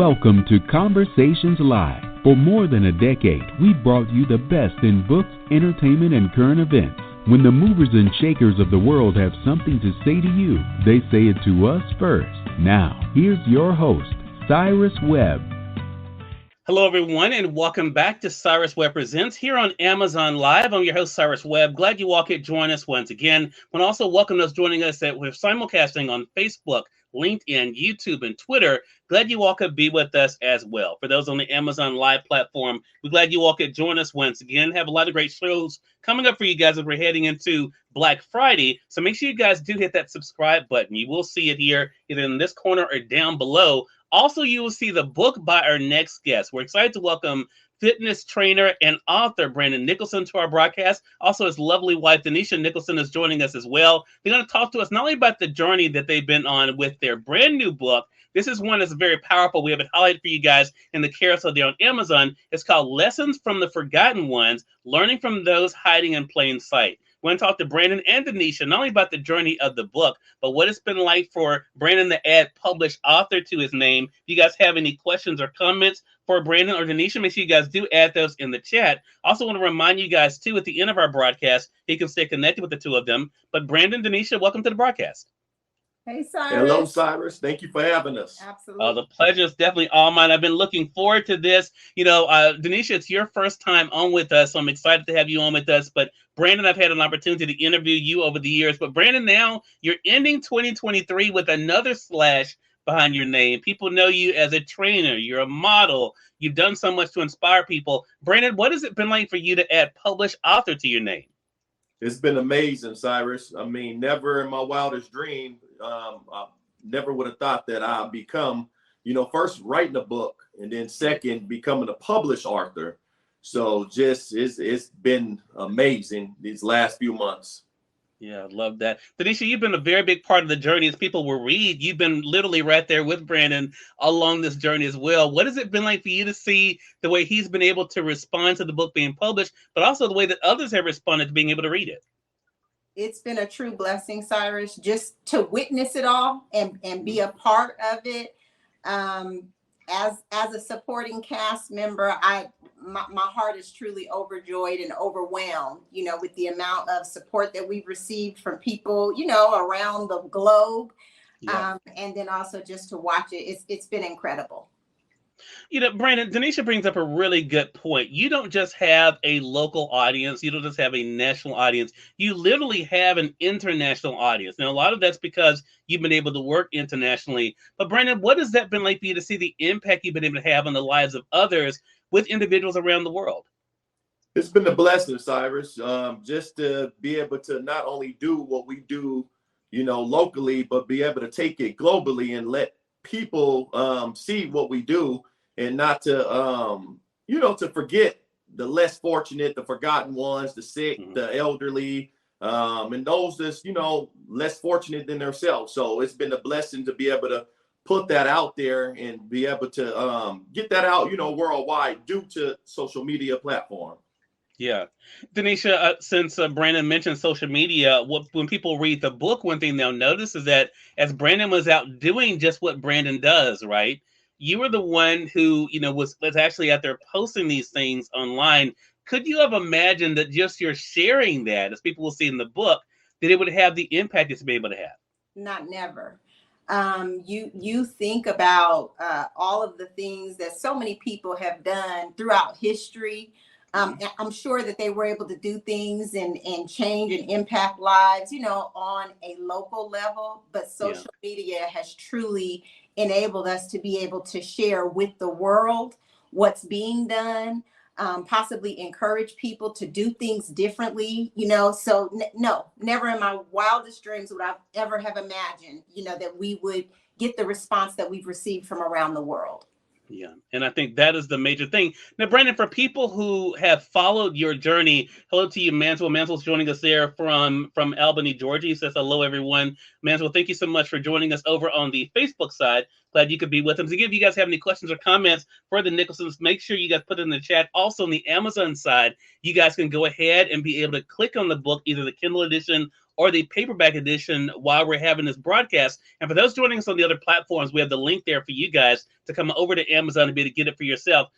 Welcome to Conversations Live. For more than a decade, we've brought you the best in books, entertainment, and current events. When the movers and shakers of the world have something to say to you, they say it to us first. Now, here's your host, Cyrus Webb. Hello, everyone, and welcome back to Cyrus Webb Presents here on Amazon Live. I'm your host, Cyrus Webb. Glad you all could join us once again. I want to also welcome those joining us that we're simulcasting on Facebook, LinkedIn, YouTube, and Twitter. Glad you all could be with us as well. For those on the Amazon Live platform, we're glad you all could join us once again. Have a lot of great shows coming up for you guys as we're heading into Black Friday. So make sure you guys do hit that subscribe button. You will see it here either in this corner or down below. Also, you will see the book by our next guest. We're excited to welcome fitness trainer and author Branden Nicholson to our broadcast. Also, his lovely wife, Deneisha Nicholson, is joining us as well. They're going to talk to us not only about the journey that they've been on with their brand new book. This is one that's very powerful. We have it highlighted for you guys in the carousel there on Amazon. It's called Lessons from the Forgotten Ones, Learning from Those Hiding in Plain Sight. We're going to talk to Branden and Deneisha, not only about the journey of the book, but what it's been like for Branden to add published author to his name. If you guys have any questions or comments for Branden or Deneisha, make sure you guys do add those in the chat. Also want to remind you guys, too, at the end of our broadcast, you can stay connected with the two of them. But Branden, Deneisha, welcome to the broadcast. Hey, Cyrus. Hello, Cyrus. Thank you for having us. Absolutely. The pleasure is definitely all mine. I've been looking forward to this. Deneisha, it's your first time on with us, so I'm excited to have you on with us. But Branden, I've had an opportunity to interview you over the years. But Branden, now you're ending 2023 with another slash behind your name. People know you as a trainer. You're a model. You've done so much to inspire people. Branden, what has it been like for you to add published author to your name? It's been amazing, Cyrus. I mean, never in my wildest dream, I never would have thought that I'd become, first writing a book and then second becoming a published author. So just it's been amazing these last few months. Yeah, I love that. Deneisha, you've been a very big part of the journey as people will read. You've been literally right there with Branden along this journey as well. What has it been like for you to see the way he's been able to respond to the book being published, but also the way that others have responded to being able to read it? It's been a true blessing, Cyrus, just to witness it all and be a part of it. As a supporting cast member, my heart is truly overjoyed and overwhelmed, with the amount of support that we've received from people, around the globe. Yeah. And then also just to watch it, it's been incredible. Branden, Deneisha brings up a really good point. You don't just have a local audience. You don't just have a national audience. You literally have an international audience. Now, a lot of that's because you've been able to work internationally. But Branden, what has that been like for you to see the impact you've been able to have on the lives of others with individuals around the world? It's been a blessing, Cyrus, just to be able to not only do what we do, locally, but be able to take it globally and let people see what we do. And not to, to forget the less fortunate, the forgotten ones, the sick, the elderly, and those that's, less fortunate than themselves. So it's been a blessing to be able to put that out there and be able to get that out, worldwide due to social media platform. Yeah. Deneisha, since Branden mentioned social media, when people read the book, one thing they'll notice is that as Branden was out doing just what Branden does, right? You were the one who, was actually out there posting these things online. Could you have imagined that just your sharing that, as people will see in the book, that it would have the impact it's been able to have? Never. You think about all of the things that so many people have done throughout history. I'm sure that they were able to do things and change and impact lives, on a local level. But social media has truly enabled us to be able to share with the world what's being done, possibly encourage people to do things differently, so no, never in my wildest dreams would I ever have imagined, that we would get the response that we've received from around the world. Yeah, and I think that is the major thing. Now, Branden, for people who have followed your journey, hello to you, Manswell. Manswell's joining us there from Albany, Georgia. He says, hello, everyone. Manswell, thank you so much for joining us over on the Facebook side. Glad you could be with us. Again, if you guys have any questions or comments for the Nicholsons, make sure you guys put it in the chat. Also, on the Amazon side, you guys can go ahead and be able to click on the book, either the Kindle edition or the paperback edition while we're having this broadcast. And for those joining us on the other platforms, we have the link there for you guys to come over to Amazon and be able to get it for yourself.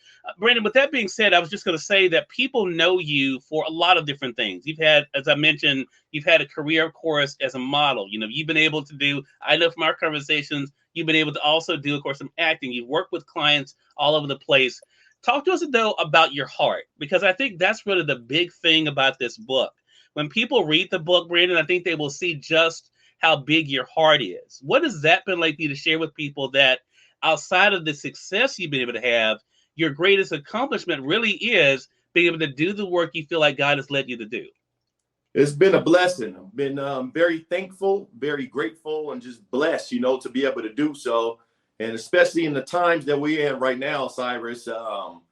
Branden, with that being said, I was just going to say that people know you for a lot of different things. You've had, as I mentioned, you've had a career, of course, as a model. You know, you've been able to do, I know from our conversations, you've been able to also do, of course, some acting. You've worked with clients all over the place. Talk to us, though, about your heart, because I think that's really the big thing about this book. When people read the book, Branden, I think they will see just how big your heart is. What has that been like for you to share with people, that outside of the success you've been able to have, your greatest accomplishment really is being able to do the work you feel like God has led you to do? It's been a blessing. I've been very thankful, very grateful, and just blessed, to be able to do so. And especially in the times that we're in right now, Cyrus,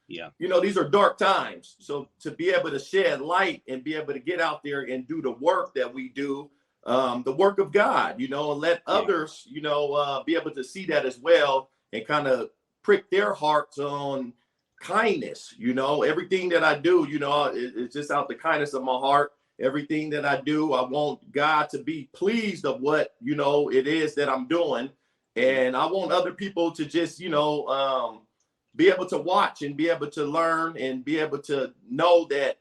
these are dark times. So to be able to shed light and be able to get out there and do the work that we do, the work of God, and let others, be able to see that as well and kind of prick their hearts on kindness. Everything that I do, it's just out the kindness of my heart. Everything that I do, I want God to be pleased of what, it is that I'm doing. And I want other people to just, be able to watch and be able to learn and be able to know that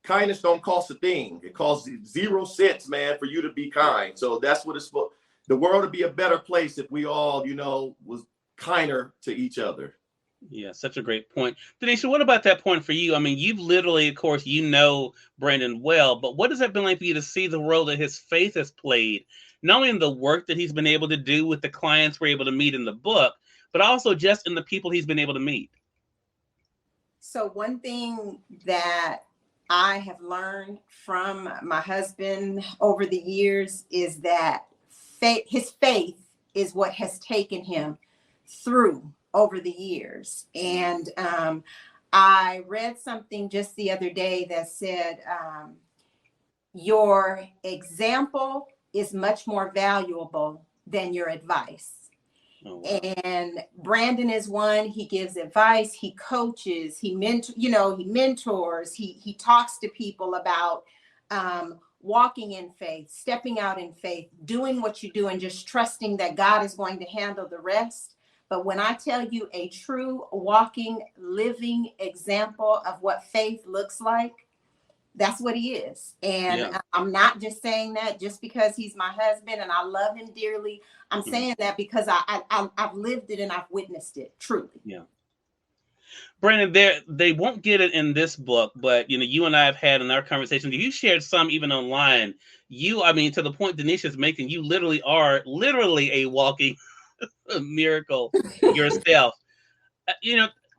kindness don't cost a thing. It costs 0 cents, man, for you to be kind. So that's what it's for. The world would be a better place if we all, was kinder to each other. Yeah, such a great point. Deneisha, what about that point for you? I mean, you've literally, of course, Branden well, but what has that been like for you to see the role that his faith has played, not only in the work that he's been able to do with the clients we're able to meet in the book, but also just in the people he's been able to meet? So one thing that I have learned from my husband over the years is that his faith is what has taken him through over the years. And I read something just the other day that said, your example is much more valuable than your advice. Oh, wow. And Branden is one. He gives advice, he coaches, he mentors, he talks to people about walking in faith, stepping out in faith, doing what you do, and just trusting that God is going to handle the rest. But when I tell you a true walking, living example of what faith looks like, that's what he is. And I'm not just saying that just because he's my husband and I love him dearly. I'm saying that because I've lived it and I've witnessed it, truly. Yeah. Branden, they won't get it in this book, but you and I have had in our conversations, you shared some even online. To the point Deneisha's making, you literally are a walking miracle yourself.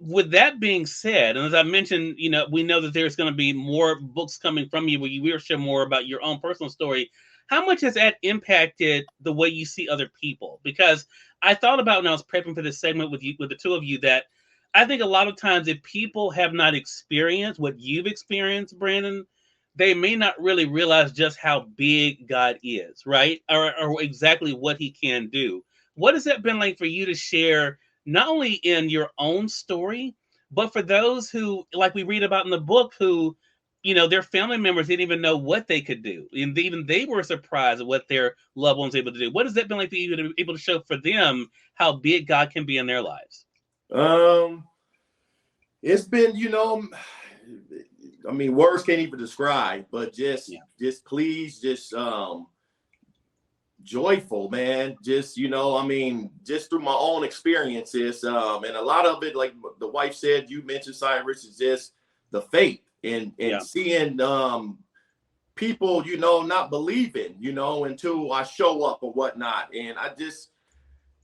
With that being said, and as I mentioned, we know that there's going to be more books coming from you where you will share more about your own personal story. How much has that impacted the way you see other people? Because I thought about when I was prepping for this segment with the two of you, that I think a lot of times if people have not experienced what you've experienced, Branden, they may not really realize just how big God is, right? Or exactly what he can do. What has that been like for you to share, not only in your own story, but for those who, like we read about in the book, who, their family members didn't even know what they could do. And even they were surprised at what their loved ones were able to do. What has that been like for you to be able to show for them how big God can be in their lives? It's been, words can't even describe, but just please, joyful, man. Just through my own experiences, and a lot of it, like the wife said, you mentioned, Cyrus, is just the faith and seeing people, not believing, until I show up or whatnot. And I just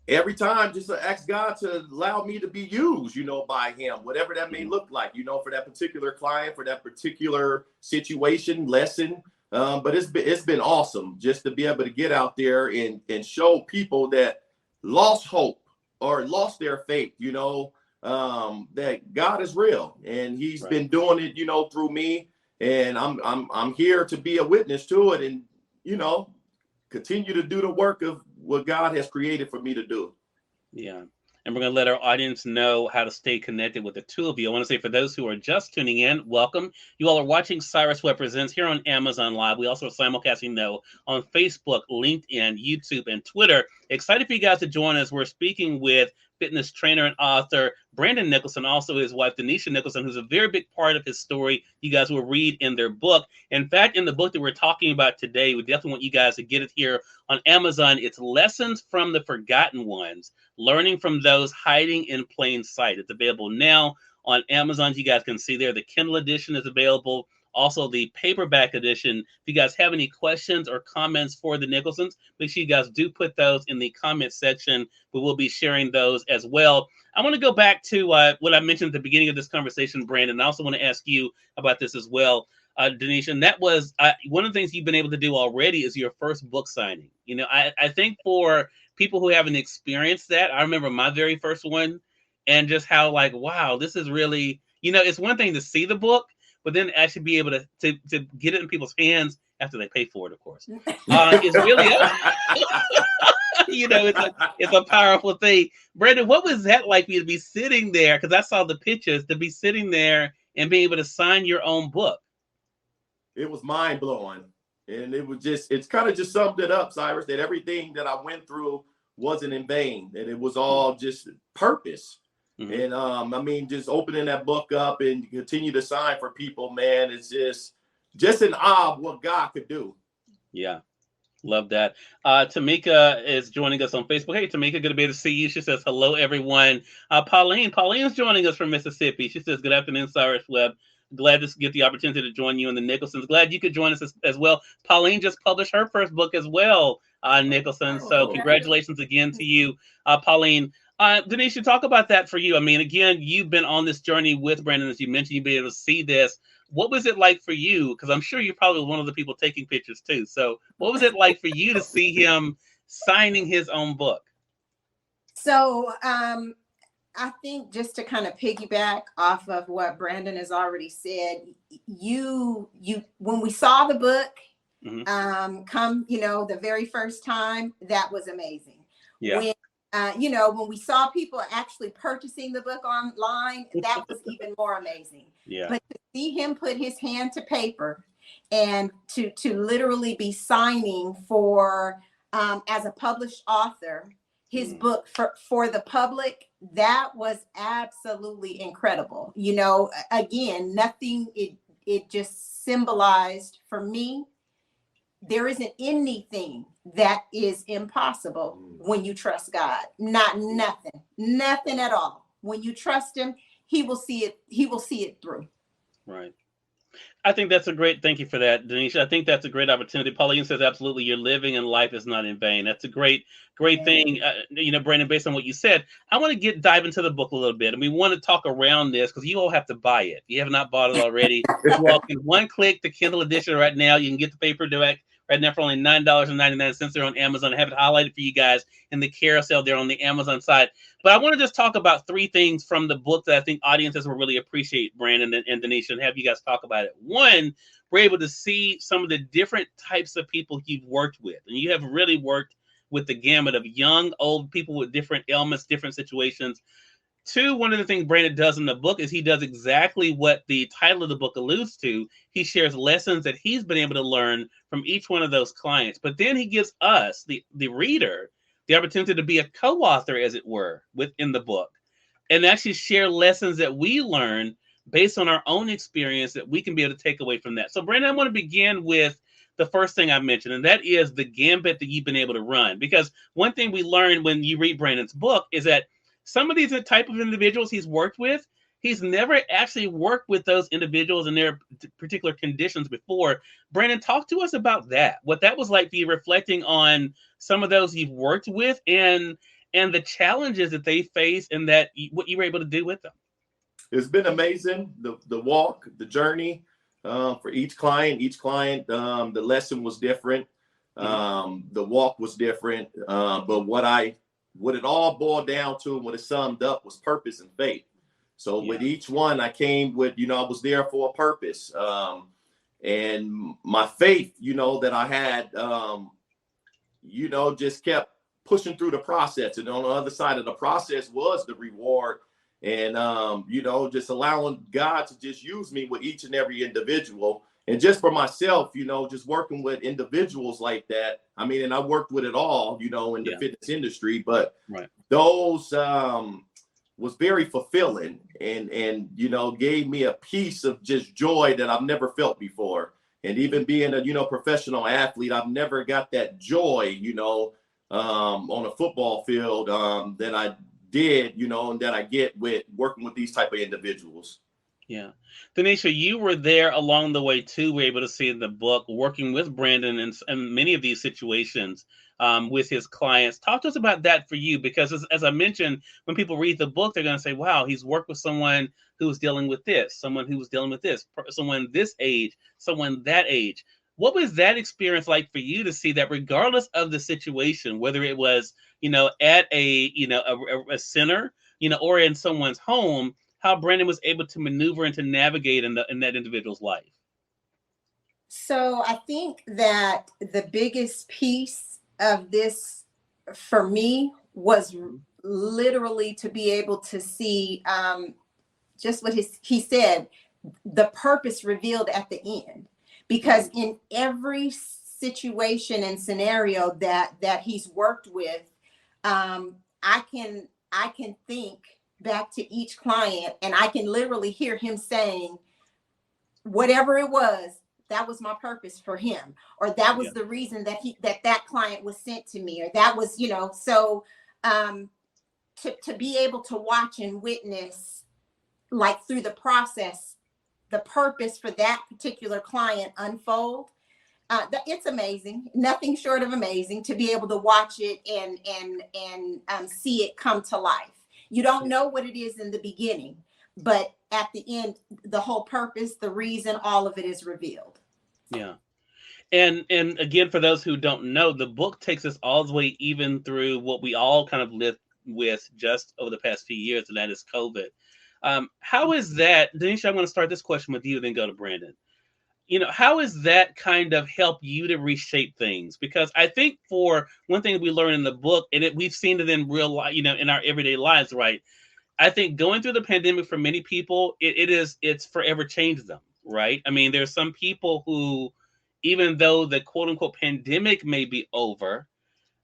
every time just ask God to allow me to be used, by him, whatever that may look like, for that particular client, for that particular situation, lesson. But it's been awesome just to be able to get out there and show people that lost hope or lost their faith, that God is real and he's been doing it, through me. And I'm here to be a witness to it and, continue to do the work of what God has created for me to do. Yeah. and we're going to let our audience know how to stay connected with the two of you. I want to say, for those who are just tuning in, welcome. You all are watching Cyrus Webb Presents here on Amazon Live. We also are simulcasting though on Facebook, LinkedIn, YouTube, and Twitter. Excited for you guys to join us. We're speaking with fitness trainer and author Branden Nicholson, also his wife Deneisha Nicholson, who's a very big part of his story. You guys will read in their book. In fact, in the book that we're talking about today, we definitely want you guys to get it here on Amazon. It's Lessons from the Forgotten Ones, Learning from Those Hiding in Plain Sight. It's available now on Amazon. You guys can see there the Kindle edition is available. Also, the paperback edition. If you guys have any questions or comments for the Nicholsons, make sure you guys do put those in the comment section. We will be sharing those as well. I want to go back to what I mentioned at the beginning of this conversation, Branden. I also want to ask you about this as well, Deneisha. And that was one of the things you've been able to do already is your first book signing. You know, I think for people who haven't experienced that, I remember my very first one, and just how, like, wow, this is really, you know, it's one thing to see the book, but then actually be able to get it in people's hands after they pay for it, of course. It's really, you know, it's a powerful thing. Branden, what was that like for you to be sitting there? Because I saw the pictures, to be sitting there and being able to sign your own book. It was mind blowing. And it was just, it's kind of just summed it up, Cyrus, that everything that I went through wasn't in vain, that it was all just purpose. Mm-hmm. And I mean, just opening that book up and continue to sign for people, man, it's just an awe of what God could do. Yeah, love that. Tamika is joining us on Facebook. Hey, Tamika, good to be able to see you. She says, hello, everyone. Pauline's joining us from Mississippi. She says, good afternoon, Cyrus Webb. Glad to get the opportunity to join you and the Nicholsons. Glad you could join us as well. Pauline just published her first book as well, Nicholson. So congratulations again to you, Pauline. Deneisha, talk about that for you. I mean, again, you've been on this journey with Branden, as you mentioned, you've been able to see this. What was it like for you? Because I'm sure you're probably one of the people taking pictures too. So what was it like for you to see him signing his own book? So I think, just to kind of piggyback off of what Branden has already said, you when we saw the book come, you know, the very first time, that was amazing. Yeah. When we saw people actually purchasing the book online, that was even more amazing. Yeah. But to see him put his hand to paper and to literally be signing for, as a published author, his book for the public, that was absolutely incredible. You know, again, nothing, it just symbolized for me, there isn't anything that is impossible when you trust God. Nothing at all. When you trust him, he will see it through. Right. I think that's a great, thank you for that, Deneisha. I think that's a great opportunity. Pauline says, absolutely, your living and life is not in vain. That's a great thing. You know, Branden, based on what you said, I want to dive into the book a little bit. And we want to talk around this because you all have to buy it. If you have not bought it already, you all can one click the Kindle edition right now. You can get the paperback right now for only $9.99 there on Amazon. I have it highlighted for you guys in the carousel there on the Amazon side. But I want to just talk about three things from the book that I think audiences will really appreciate, Branden and Deneisha, and have you guys talk about it. One, we're able to see some of the different types of people you've worked with. And you have really worked with the gamut of young, old people with different ailments, different situations. Two, one of the things Branden does in the book is he does exactly what the title of the book alludes to. He shares lessons that he's been able to learn from each one of those clients. But then he gives us, the reader, the opportunity to be a co-author, as it were, within the book, and actually share lessons that we learn based on our own experience that we can be able to take away from that. So, Branden, I want to begin with the first thing I mentioned, and that is the gambit that you've been able to run. Because one thing we learned when you read Branden's book is that some of these type of individuals he's worked with, he's never actually worked with those individuals in their particular conditions before. Branden, talk to us about that. What that was like for you, reflecting on some of those you've worked with and the challenges that they face and what you were able to do with them. It's been amazing. The walk, the journey for each client, the lesson was different. The walk was different. But what it all boiled down to and what it summed up was purpose and faith. So with each one, I came with, I was there for a purpose. And my faith, that I had, just kept pushing through the process. And on the other side of the process was the reward. And, just allowing God to just use me with each and every individual. And just for myself, just working with individuals like that. I mean, and I worked with it all, in the fitness industry, but those was very fulfilling and gave me a piece of just joy that I've never felt before. And even being a, professional athlete, I've never got that joy, on a football field that I did, and that I get with working with these type of individuals. Yeah. Deneisha, you were there along the way too. We were able to see in the book, working with Branden in many of these situations with his clients. Talk to us about that for you, because as I mentioned, when people read the book, they're going to say, wow, he's worked with someone who was dealing with this, someone who was dealing with this, someone this age, someone that age. What was that experience like for you to see that regardless of the situation, whether it was, at a center, or in someone's home, how Branden was able to maneuver and to navigate in that individual's life? So I think that the biggest piece of this for me was literally to be able to see just what he said, the purpose revealed at the end. Because in every situation and scenario that he's worked with, I can think back to each client, and I can literally hear him saying, whatever it was, that was my purpose for him, or that was the reason that client was sent to me, or that was, so to be able to watch and witness, like through the process, the purpose for that particular client unfold, it's amazing, nothing short of amazing, to be able to watch it and see it come to life. You don't know what it is in the beginning, but at the end, the whole purpose, the reason, all of it is revealed. Yeah. And again, for those who don't know, the book takes us all the way even through what we all kind of lived with just over the past few years, and that is COVID. How is that, Deneisha, I'm going to start this question with you, then go to Branden. How is that kind of help you to reshape things? Because I think for one thing we learned in the book, and we've seen it in real life, in our everyday lives, right? I think going through the pandemic for many people, it's forever changed them, right? I mean, there's some people who, even though the quote unquote pandemic may be over,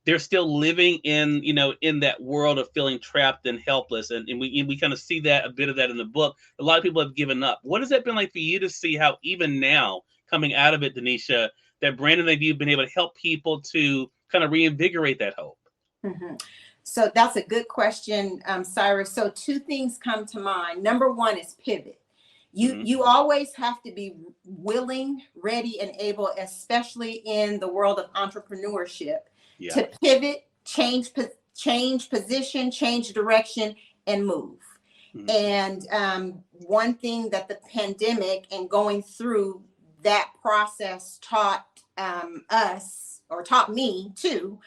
they're still living in that world of feeling trapped and helpless. And we kind of see that, a bit of that in the book. A lot of people have given up. What has that been like for you to see how even now, coming out of it, Deneisha, that Branden and you've been able to help people to kind of reinvigorate that hope? Mm-hmm. So that's a good question, Cyrus. So two things come to mind. Number one is pivot. You always have to be willing, ready, and able, especially in the world of entrepreneurship, to pivot, change position, change direction, and move. And one thing that the pandemic and going through that process taught us, or taught me too,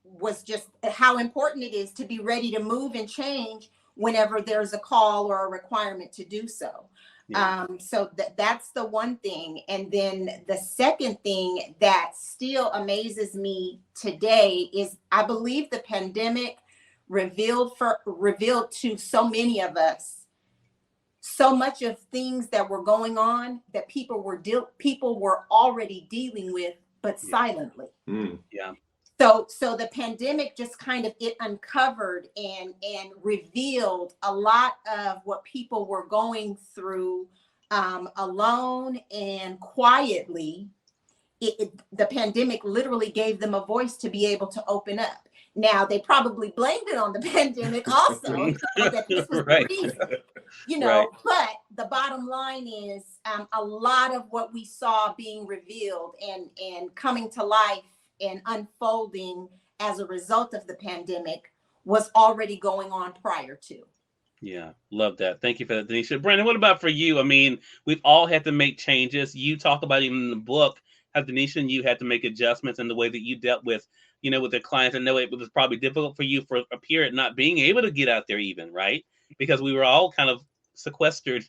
was just how important it is to be ready to move and change whenever there's a call or a requirement to do so. So that's the one thing. And then the second thing that still amazes me today is I believe the pandemic revealed to so many of us so much of things that were going on that people were already dealing with, but silently. So the pandemic just kind of, it uncovered and revealed a lot of what people were going through alone and quietly. The pandemic literally gave them a voice to be able to open up. Now, they probably blamed it on the pandemic also, that this was the reason, but the bottom line is a lot of what we saw being revealed and coming to life and unfolding as a result of the pandemic was already going on prior to. Yeah, love that. Thank you for that, Deneisha. Branden, what about for you? I mean, we've all had to make changes. You talk about even in the book how Deneisha and you had to make adjustments in the way that you dealt with, with the clients. I know it was probably difficult for you for a period not being able to get out there even, right? Because we were all kind of sequestered,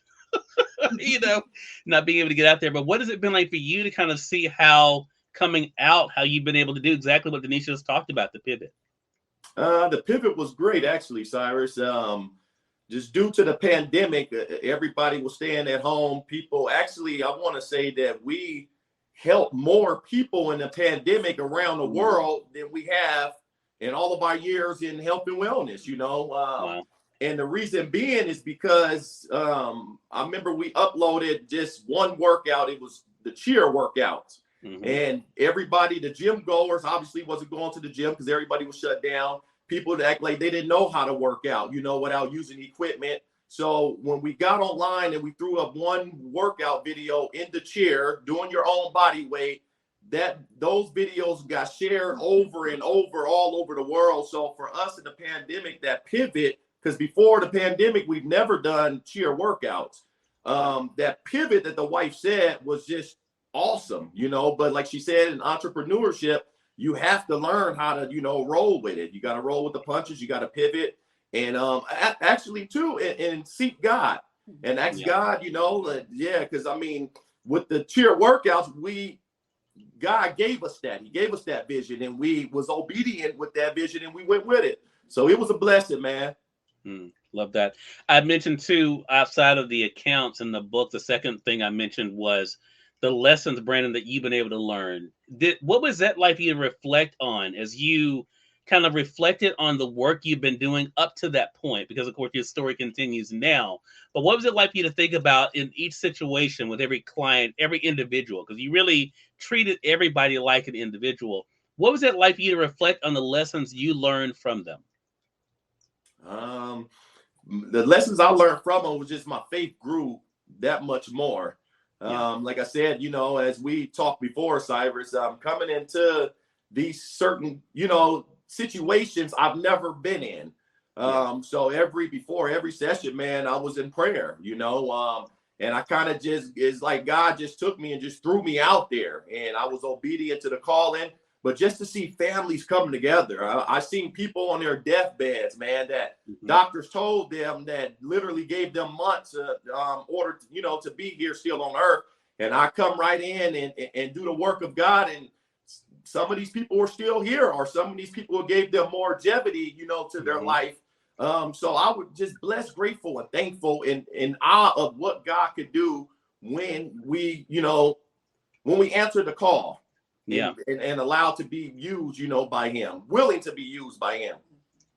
not being able to get out there. But what has it been like for you to kind of see how coming out, how you've been able to do exactly what Deneisha has talked about, the pivot? The pivot was great, actually, Cyrus. Just due to the pandemic, everybody was staying at home. People, actually, I want to say that we helped more people in the pandemic around the world than we have in all of our years in health and wellness, Wow. And the reason being is because I remember we uploaded just one workout. It was the cheer workout. And everybody, the gym goers, obviously wasn't going to the gym because everybody was shut down. People that act like they didn't know how to work out, without using equipment. So when we got online and we threw up one workout video in the chair, doing your own body weight, those videos got shared over and over all over the world. So for us in the pandemic, that pivot, because before the pandemic, we've never done cheer workouts. That pivot that the wife said was just awesome, but like she said, in entrepreneurship, you have to learn how to, roll with it. You got to roll with the punches. You got to pivot and actually too, and seek God and ask God, because I mean, with the cheer workouts, God gave us that. He gave us that vision, and we was obedient with that vision, and we went with it. So it was a blessing, man. Love that. I mentioned too, outside of the accounts in the book, the second thing I mentioned was the lessons, Branden, that you've been able to learn. What was that like for you to reflect on as you kind of reflected on the work you've been doing up to that point? Because of course your story continues now. But what was it like for you to think about in each situation with every client, every individual? Because you really treated everybody like an individual. What was it like for you to reflect on the lessons you learned from them? The lessons I learned from them was just my faith grew that much more. Like I said, as we talked before, Cyrus, coming into these certain, situations I've never been in. So before every session, man, I was in prayer, and I kind of it's like God just took me and just threw me out there, and I was obedient to the calling. But just to see families come together, I seen people on their deathbeds, man, that doctors told them that literally gave them months order, to be here still on earth. And I come right in and do the work of God. And some of these people were still here, or some of these people gave them more longevity, to their life. So I would just blessed, grateful, and thankful in awe of what God could do when we answer the call. And allowed to be used, by him, willing to be used by him.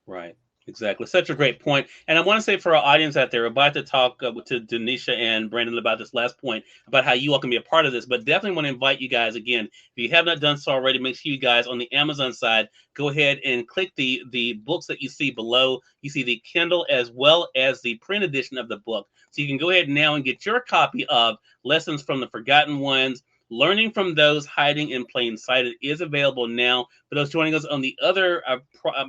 Right. Exactly. Such a great point. And I want to say for our audience out there, we're about to talk to Deneisha and Branden about this last point about how you all can be a part of this, but definitely want to invite you guys again. If you have not done so already, make sure you guys on the Amazon side, go ahead and click the books that you see below. You see the Kindle as well as the print edition of the book. So you can go ahead now and get your copy of Lessons from the Forgotten Ones, Learning from Those Hiding in Plain Sight. It is available now. For those joining us on the other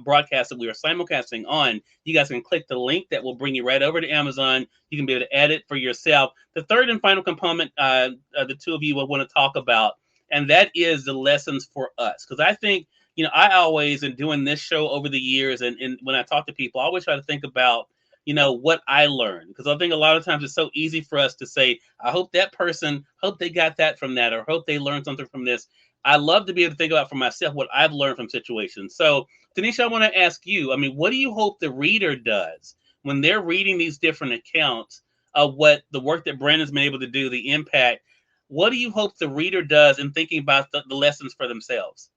broadcast that we are simulcasting on, you guys can click the link that will bring you right over to Amazon. You can be able to add it for yourself. The third and final component, the two of you will want to talk about, and that is the lessons for us. Because I think, I always, in doing this show over the years, and when I talk to people, I always try to think about, what I learned. Because I think a lot of times it's so easy for us to say, I hope that person, hope they got that from that, or hope they learned something from this. I love to be able to think about for myself what I've learned from situations. So, Deneisha, I want to ask you, what do you hope the reader does when they're reading these different accounts of what the work that Branden's been able to do, the impact? What do you hope the reader does in thinking about the lessons for themselves?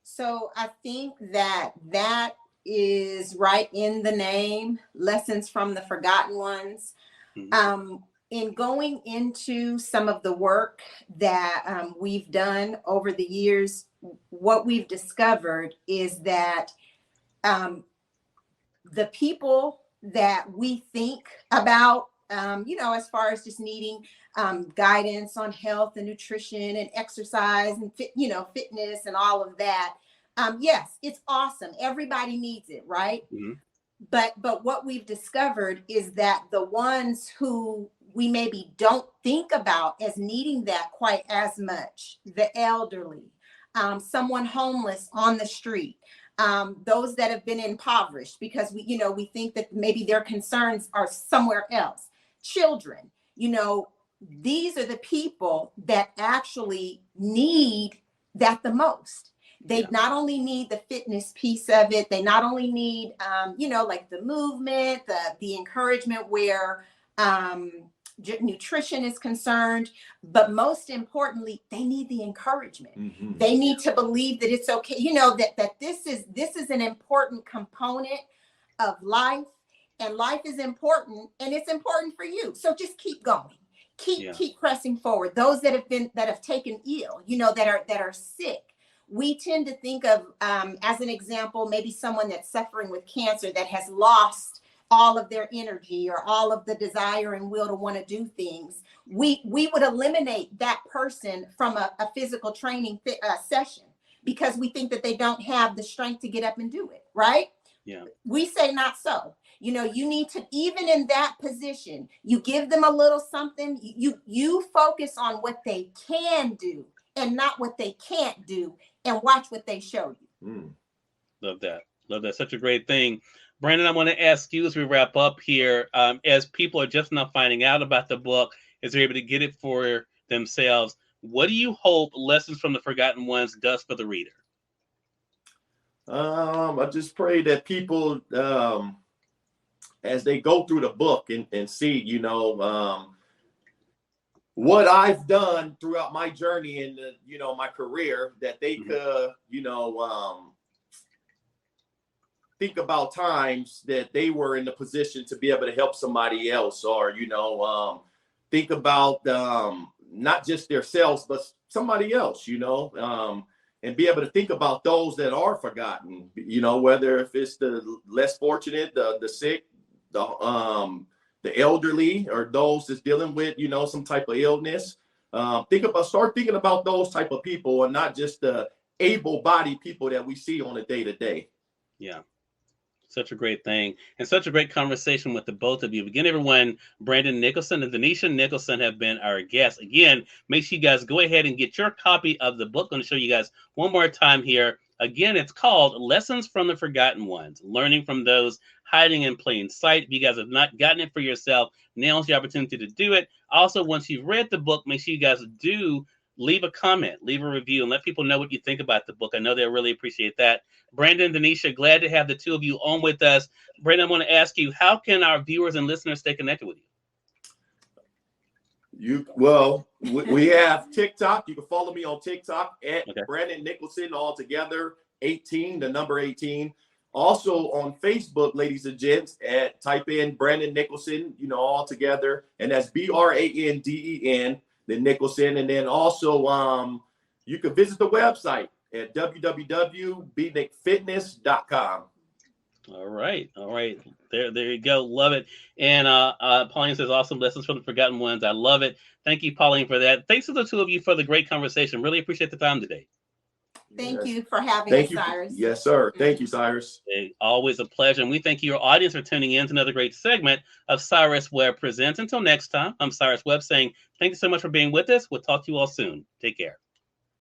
So I think that is right in the name, Lessons from the Forgotten Ones. In going into some of the work that we've done over the years, what we've discovered is that the people that we think about, as far as just needing guidance on health and nutrition and exercise and fitness and all of that. Yes, it's awesome. Everybody needs it, right? But what we've discovered is that the ones who we maybe don't think about as needing that quite as much, the elderly, someone homeless on the street, those that have been impoverished because we think that maybe their concerns are somewhere else, children, these are the people that actually need that the most. They not only need the fitness piece of it, they not only need, like the movement, the encouragement where nutrition is concerned, but most importantly, they need the encouragement. Mm-hmm. They need to believe that it's okay, that this is an important component of life, and life is important, and it's important for you. So just keep going. Keep pressing forward. Those that have taken ill, that are sick. We tend to think of, as an example, maybe someone that's suffering with cancer that has lost all of their energy or all of the desire and will to want to do things. We would eliminate that person from a physical training session because we think that they don't have the strength to get up and do it, right? Yeah. We say not so. You need to, even in that position, you give them a little something. You focus on what they can do and not what they can't do, and watch what they show you. Love that. Such a great thing. Branden, I want to ask you as we wrap up here, as people are just now finding out about the book, as they're able to get it for themselves, what do you hope Lessons from the Forgotten Ones does for the reader? I just pray that people, as they go through the book and see, what I've done throughout my journey in my career, that they could, think about times that they were in the position to be able to help somebody else, or, think about not just themselves, but somebody else, and be able to think about those that are forgotten, whether if it's the less fortunate, the sick, the elderly, or those that's dealing with, some type of illness. Start thinking about those type of people, and not just the able-bodied people that we see on a day-to-day. Yeah. Such a great thing, and such a great conversation with the both of you. Again, everyone, Branden Nicholson and Deneisha Nicholson have been our guests. Again, make sure you guys go ahead and get your copy of the book. I'm going to show you guys one more time here. Again, it's called Lessons from the Forgotten Ones, Learning from Those Hiding in Plain Sight. If you guys have not gotten it for yourself, now's the opportunity to do it. Also, once you've read the book, make sure you guys do leave a comment, leave a review, and let people know what you think about the book. I know they'll really appreciate that. Branden and Deneisha, glad to have the two of you on with us. Branden, I want to ask you, how can our viewers and listeners stay connected with you? We have TikTok. You can follow me on TikTok at Branden Nicholson, all together, 18, the number 18. Also on Facebook, ladies and gents, type in Branden Nicholson, all together, and that's BRANDEN, then Nicholson. And then also you can visit the website at www.bnicfitness.com. All right. There you go. Love it. And Pauline says, awesome Lessons from the Forgotten Ones. I love it. Thank you, Pauline, for that. Thanks to the two of you for the great conversation. Really appreciate the time today. Thank you for having us, Cyrus. Yes, sir. Thank you, Cyrus. Hey, always a pleasure. And we thank your audience for tuning in to another great segment of Cyrus Webb Presents. Until next time, I'm Cyrus Webb saying thank you so much for being with us. We'll talk to you all soon. Take care.